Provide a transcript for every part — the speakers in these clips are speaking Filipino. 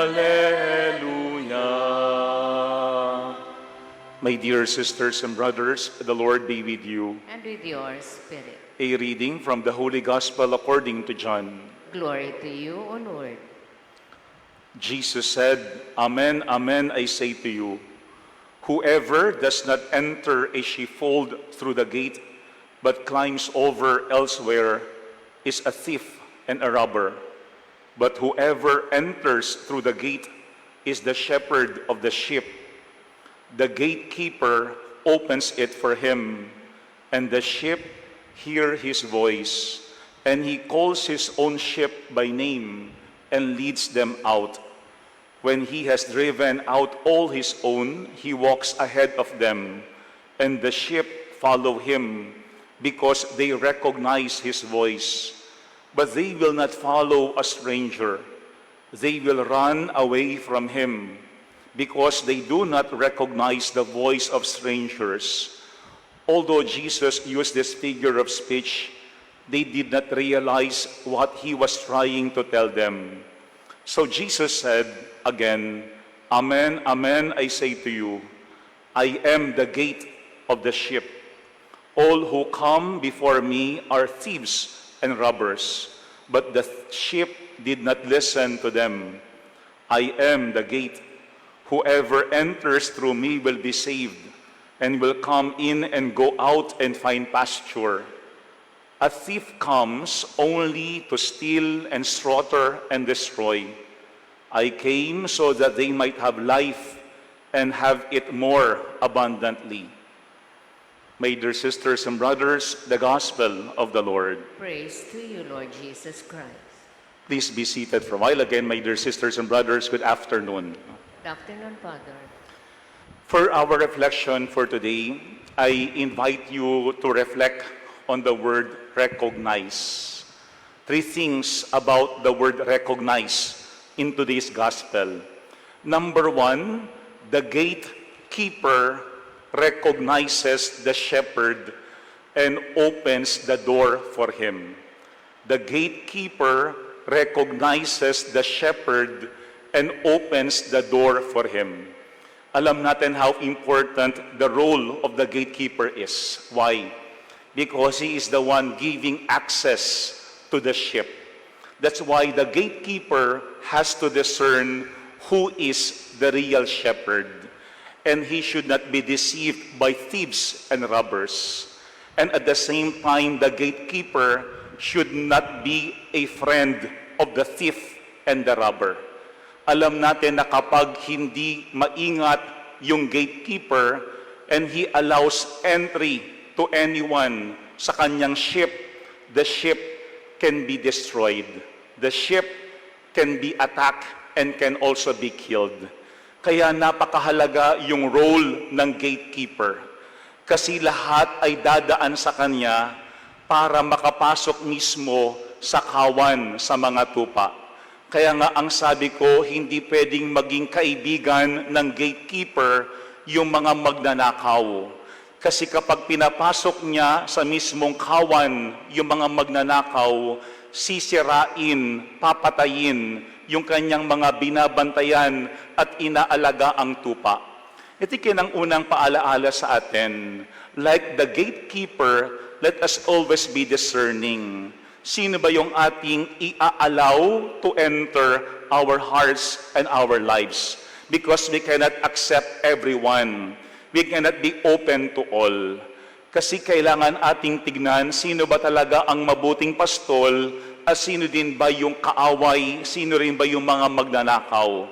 Hallelujah. My dear sisters and brothers, the Lord be with you. And with your spirit. A reading from the Holy Gospel according to John. Glory to you, O Lord. Jesus said, Amen, amen, I say to you, whoever does not enter a sheepfold through the gate, but climbs over elsewhere, is a thief and a robber. But whoever enters through the gate is the shepherd of the sheep. The gatekeeper opens it for him, and the sheep hear his voice, and he calls his own sheep by name and leads them out. When he has driven out all his own, he walks ahead of them, and the sheep follow him because they recognize his voice. But they will not follow a stranger. They will run away from him because they do not recognize the voice of strangers. Although Jesus used this figure of speech, they did not realize what he was trying to tell them. So Jesus said again, Amen, amen, I say to you, I am the gate of the sheep. All who come before me are thieves and robbers, but the sheep did not listen to them. I am the gate. Whoever enters through me will be saved, and will come in and go out and find pasture. A thief comes only to steal and slaughter and destroy. I came so that they might have life and have it more abundantly. My dear sisters and brothers, the Gospel of the Lord. Praise to you, Lord Jesus Christ. Please be seated for a while again, my dear sisters and brothers. Good afternoon. Good afternoon, Father. For our reflection for today, I invite you to reflect on the word recognize. Three things about the word recognize in today's gospel. Number one, the gatekeeper recognizes the shepherd and opens the door for him. The gatekeeper recognizes the shepherd and opens the door for him. Alam natin how important the role of the gatekeeper is. Why? Because he is the one giving access to the sheep. That's why the gatekeeper has to discern who is the real shepherd. And he should not be deceived by thieves and robbers. And at the same time, the gatekeeper should not be a friend of the thief and the robber. Alam natin na kapag hindi maingat yung gatekeeper and he allows entry to anyone sa kanyang sheep, the sheep can be destroyed. The sheep can be attacked and can also be killed. Kaya napakahalaga yung role ng gatekeeper. Kasi lahat ay dadaan sa kanya para makapasok mismo sa kawan sa mga tupa. Kaya nga ang sabi ko, hindi pwedeng maging kaibigan ng gatekeeper yung mga magnanakaw. Kasi kapag pinapasok niya sa mismong kawan yung mga magnanakaw, sisirain, papatayin yung kanyang mga binabantayan at inaalaga ang tupa. Ito ang unang paalaala sa atin. Like the gatekeeper, let us always be discerning. Sino ba yung ating i-allow to enter our hearts and our lives? Because we cannot accept everyone. We cannot be open to all. Kasi kailangan ating tignan sino ba talaga ang mabuting pastol at sino din ba yung kaaway, sino rin ba yung mga magnanakaw.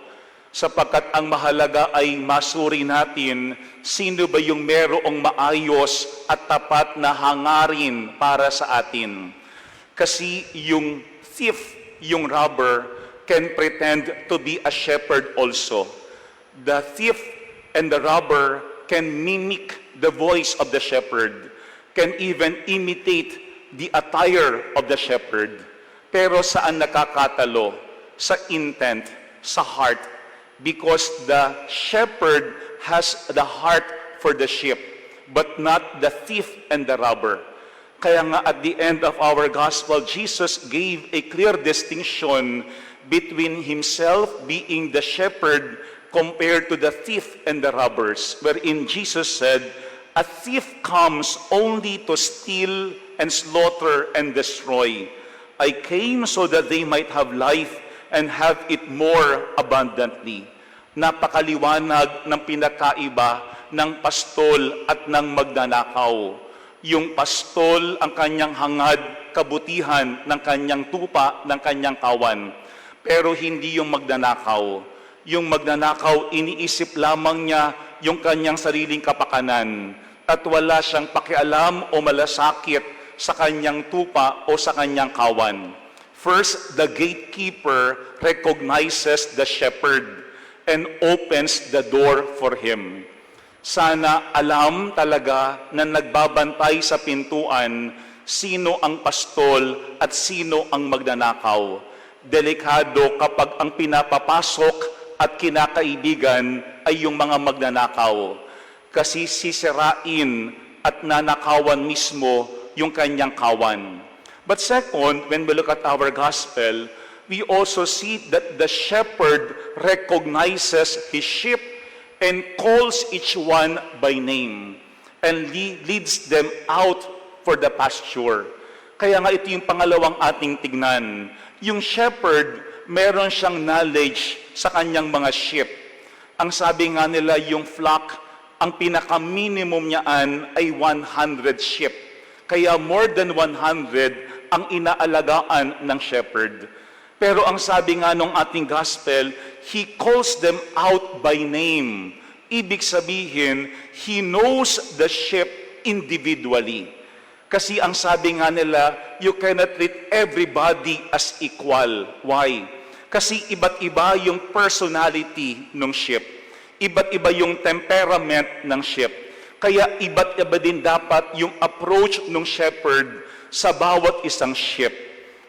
Sapagkat ang mahalaga ay masuri natin sino ba yung merong maayos at tapat na hangarin para sa atin. Kasi yung thief, yung robber, can pretend to be a shepherd also. The thief and the robber can mimic the voice of the shepherd, can even imitate the attire of the shepherd. Pero saan nakakatalo? Sa intent, sa heart. Because the shepherd has the heart for the sheep, but not the thief and the robber. Kaya nga at the end of our gospel, Jesus gave a clear distinction between himself being the shepherd compared to the thief and the robbers, wherein Jesus said, "A thief comes only to steal and slaughter and destroy. I came so that they might have life and have it more abundantly." Napakaliwanag ng pinakaiba ng pastol at ng magnanakaw. Yung pastol, ang kanyang hangad, kabutihan ng kanyang tupa, ng kanyang kawan. Pero hindi yung magnanakaw. Yung magnanakaw, iniisip lamang niya yung kanyang sariling kapakanan at wala siyang pakialam o malasakit sa kanyang tupa o sa kanyang kawan. First, the gatekeeper recognizes the shepherd and opens the door for him. Sana alam talaga na nagbabantay sa pintuan sino ang pastol at sino ang magnanakaw. Delikado kapag ang pinapapasok at kinakaibigan ay yung mga magnanakaw. Kasi sisirain at nanakawan mismo yung kanyang kawan. But second, when we look at our gospel, we also see that the shepherd recognizes his sheep and calls each one by name and leads them out for the pasture. Kaya nga ito yung pangalawang ating tignan. Yung shepherd, meron siyang knowledge sa kanyang mga sheep. Ang sabi nga nila, yung flock, ang pinaka-minimum niyaan ay 100 sheep. Kaya more than 100 ang inaalagaan ng shepherd. Pero ang sabi nga nung ating gospel, he calls them out by name. Ibig sabihin, he knows the sheep individually. Kasi ang sabi nga nila, you cannot treat everybody as equal. Why? Kasi iba't iba yung personality ng sheep. Iba't iba yung temperament ng sheep. Kaya iba't iba din dapat yung approach ng shepherd sa bawat isang sheep.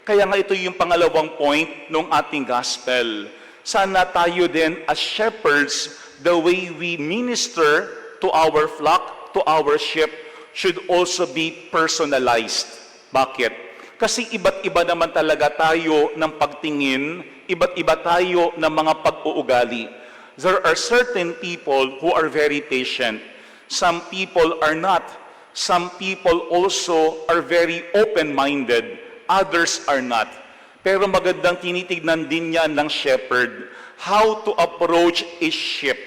Kaya nga ito yung pangalawang point ng ating gospel. Sana tayo din as shepherds, the way we minister to our flock, to our sheep, should also be personalized. Bakit? Kasi iba't iba naman talaga tayo ng pagtingin, iba't iba tayo ng mga pag-uugali. There are certain people who are very patient. Some people are not. Some people also are very open-minded. Others are not. Pero magandang tinitignan din yan ng shepherd, how to approach a sheep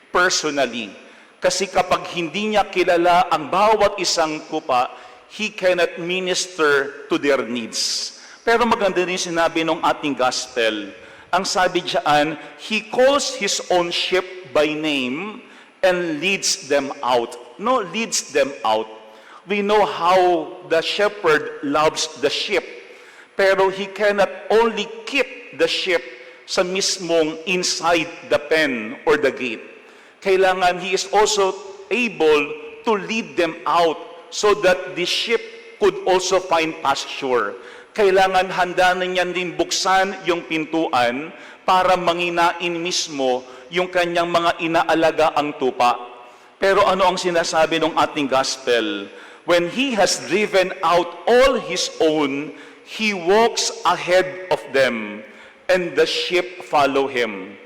personally. Kasi kapag hindi niya kilala ang bawat isang tupa, he cannot minister to their needs. Pero maganda rin sinabi ng ating gospel. Ang sabi diyan, he calls his own sheep by name and leads them out. No, leads them out. We know how the shepherd loves the sheep. Pero he cannot only keep the sheep sa mismong inside the pen or the gate. Kailangan he is also able to lead them out so that the sheep could also find pasture. Kailangan handa na niyan din buksan yung pintuan para manginain mismo yung kanyang mga inaalaga ang tupa. Pero ano ang sinasabi ng ating gospel? When he has driven out all his own, he walks ahead of them, and the sheep follow him.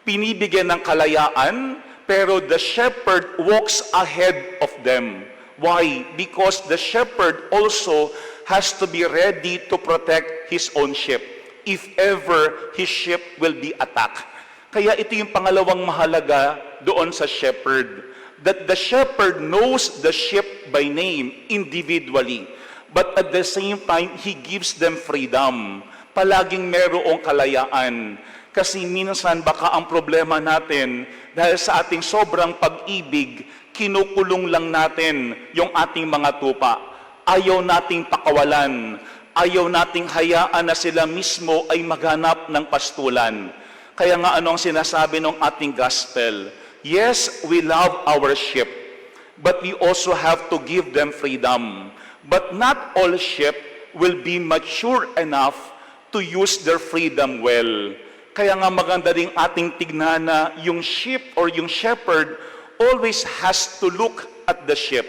Pinibigyan ng kalayaan, pero the shepherd walks ahead of them. Why? Because the shepherd also has to be ready to protect his own sheep if ever his sheep will be attacked. Kaya ito yung pangalawang mahalaga doon sa shepherd. That the shepherd knows the sheep by name individually. But at the same time, he gives them freedom. Palaging merong kalayaan. Kasi minsan baka ang problema natin, dahil sa ating sobrang pag-ibig, kinukulong lang natin yung ating mga tupa. Ayaw nating pakawalan. Ayaw nating hayaan na sila mismo ay maghanap ng pastulan. Kaya nga anong sinasabi ng ating gospel? Yes, we love our sheep, but we also have to give them freedom. But not all sheep will be mature enough to use their freedom well. Kaya nga maganda rin ating tignan na yung sheep or yung shepherd always has to look at the sheep.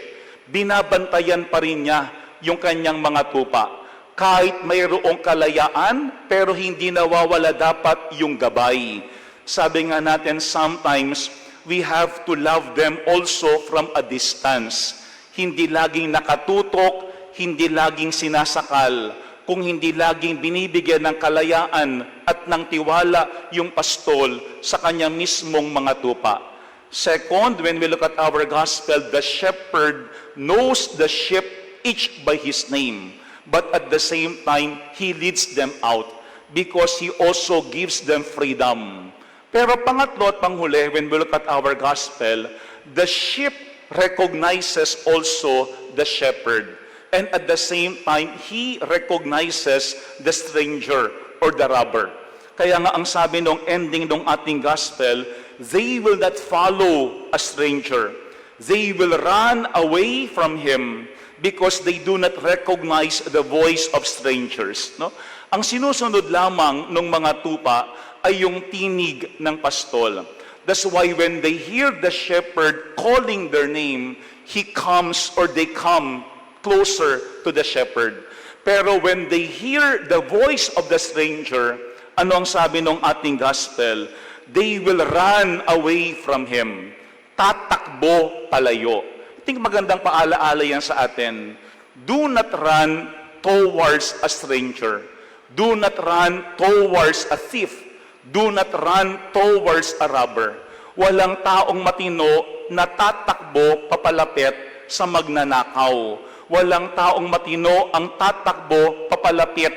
Binabantayan pa rin niya yung kanyang mga tupa. Kahit mayroong kalayaan, pero hindi nawawala dapat yung gabay. Sabi nga natin, sometimes we have to love them also from a distance. Hindi laging nakatutok, hindi laging sinasakal, kung hindi laging binibigyan ng kalayaan at ng tiwala yung pastol sa kanya mismong mga tupa. Second, when we look at our gospel, the shepherd knows the sheep each by his name, but at the same time, he leads them out because he also gives them freedom. Pero pangatlo at panghuli, when we look at our gospel, the sheep recognizes also the shepherd. And at the same time, he recognizes the stranger or the robber. Kaya nga ang sabi nung ending ng ating gospel, they will not follow a stranger. They will run away from him because they do not recognize the voice of strangers. No? Ang sinusunod lamang ng mga tupa ay yung tinig ng pastol. That's why when they hear the shepherd calling their name, he comes or they come closer to the shepherd. Pero when they hear the voice of the stranger, ano ang sabi ng ating gospel? They will run away from him. Tatakbo palayo. I think magandang paalaala yan sa atin. Do not run towards a stranger. Do not run towards a thief. Do not run towards a robber. Walang taong matino na tatakbo papalapit sa magnanakaw. Walang taong matino ang tatakbo papalapit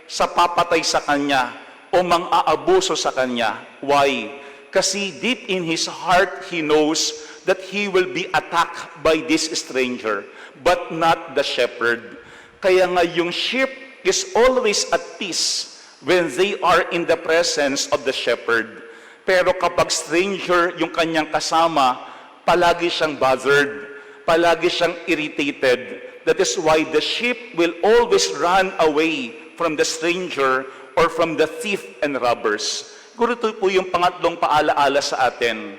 sa papatay sa kanya o mang-aabuso sa kanya. Why? Kasi deep in his heart, he knows that he will be attacked by this stranger, but not the shepherd. Kaya nga yung sheep is always at peace when they are in the presence of the shepherd. Pero kapag stranger yung kanyang kasama, palagi siyang bothered, palagi siyang irritated. That is why the sheep will always run away from the stranger or from the thief and robbers. Siguro ito po yung pangatlong paalaala sa atin.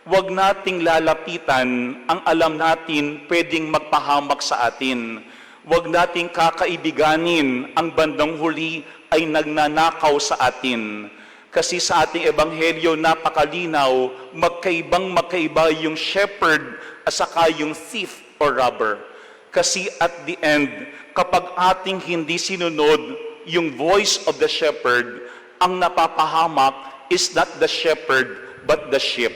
Huwag nating lalapitan ang alam natin pwedeng magpahamak sa atin. Huwag nating kakaibiganin ang bandang huli ay nagnanakaw sa atin. Kasi sa ating ebanghelyo napakalinaw, magkaibang-magkaiba yung shepherd at saka yung thief or robber. Kasi at the end, kapag ating hindi sinunod yung voice of the shepherd, ang napapahamak is not the shepherd but the sheep.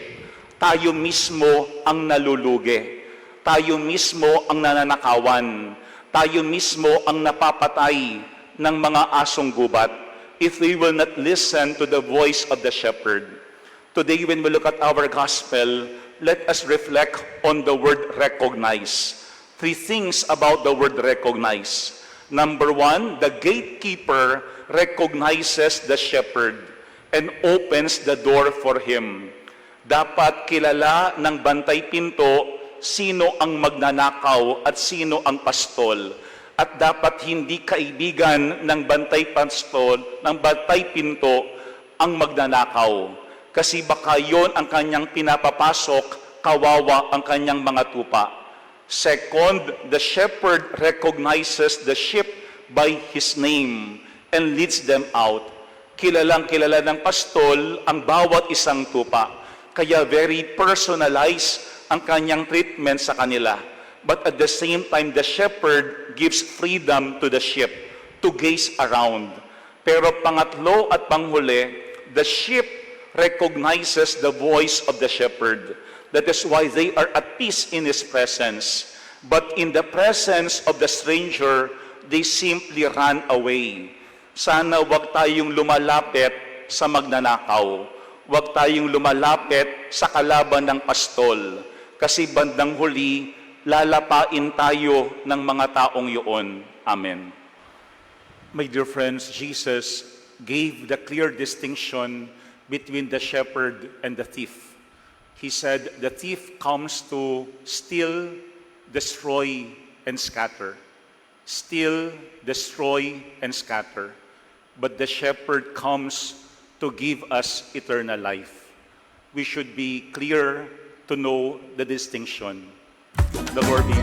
Tayo mismo ang nalulugi. Tayo mismo ang nananakawan. Tayo mismo ang napapatay ng mga asong gubat if we will not listen to the voice of the shepherd. Today, when we look at our gospel, let us reflect on the word recognize. 3 things about the word recognize. Number 1, the gatekeeper recognizes the shepherd and opens the door for him. Dapat kilala ng bantay pinto sino ang magnanakaw at sino ang pastol. At dapat hindi kaibigan ng bantay pastol, ng bantay pinto ang magnanakaw. Kasi baka yon ang kanyang pinapapasok, kawawa ang kanyang mga tupa. Second, the shepherd recognizes the sheep by his name and leads them out. Kilalang kilala ng pastol ang bawat isang tupa. Kaya very personalized ang kanyang treatment sa kanila. But at the same time, the shepherd gives freedom to the sheep to gaze around. Pero pangatlo at panghuli, the sheep recognizes the voice of the shepherd. That is why they are at peace in his presence. But in the presence of the stranger, they simply run away. Sana wag tayong lumalapit sa magnanakaw. Wag tayong lumalapit sa kalaban ng pastol. Kasi bandang huli, lalapain tayo ng mga taong yun. Amen. My dear friends, Jesus gave the clear distinction between the shepherd and the thief. He said, the thief comes to steal, destroy, and scatter. Steal, destroy, and scatter. But the shepherd comes to give us eternal life. We should be clear to know the distinction. The Lord be